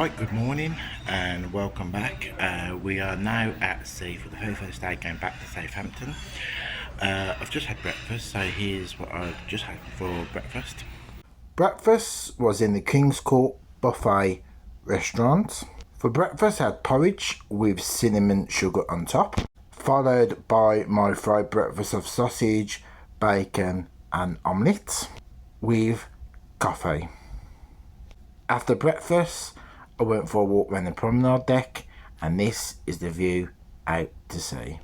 Right, good morning and welcome back. We are now at sea for the very first day going back to Southampton. I've just had breakfast, so here's what I've just had for breakfast. Breakfast was in the King's Court buffet restaurant. For breakfast I had porridge with cinnamon sugar on top, followed by my fried breakfast of sausage, bacon and omelette with coffee. After breakfast I went for a walk around the promenade deck, and this is the view out to sea.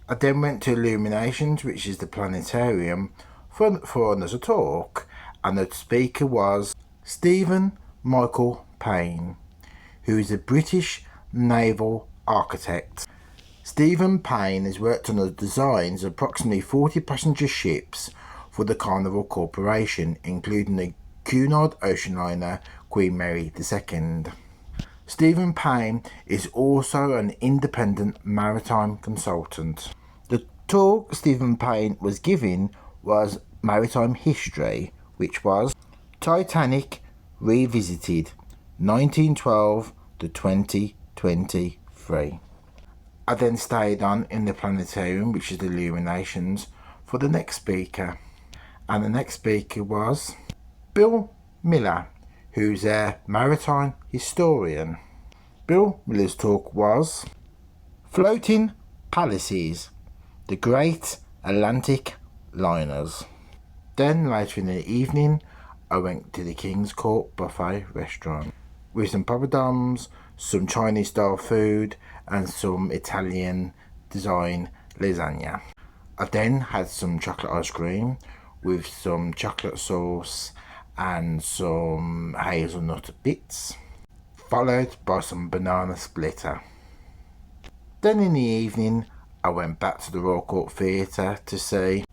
I then went to Illuminations, which is the planetarium, for another talk, and the speaker was Stephen Michael Payne, who is a British naval architect. Stephen Payne has worked on the designs of approximately 40 passenger ships for the Carnival Corporation, including the Cunard ocean liner Queen Mary II. Stephen Payne is also an independent maritime consultant. The talk Stephen Payne was giving was Maritime History, which was Titanic Revisited 1912 to 2023. I then stayed on in the planetarium, which is the Illuminations, for the next speaker. And the next speaker was Bill Miller, who's a maritime historian. Bill Miller's talk was Floating Palaces, the Great Atlantic Liners. Then later in the evening I went to the King's Court buffet restaurant with some poppadoms, some Chinese style food and some Italian design lasagna. I then had some chocolate ice cream with some chocolate sauce and some hazelnut bits, followed by some banana splitter. Then in the evening I went back to the Royal Court Theatre to see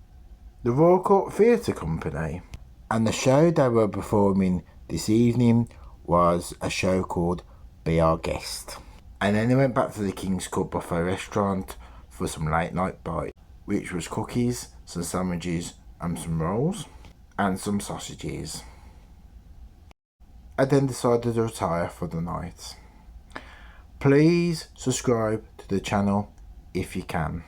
the Royal Court Theatre Company, and the show they were performing this evening was a show called Be Our Guest. And then I went back to the King's Court buffet restaurant for some late night bite, which was cookies, some sandwiches and some rolls and some sausages. I then decided to retire for the night. Please subscribe to the channel if you can.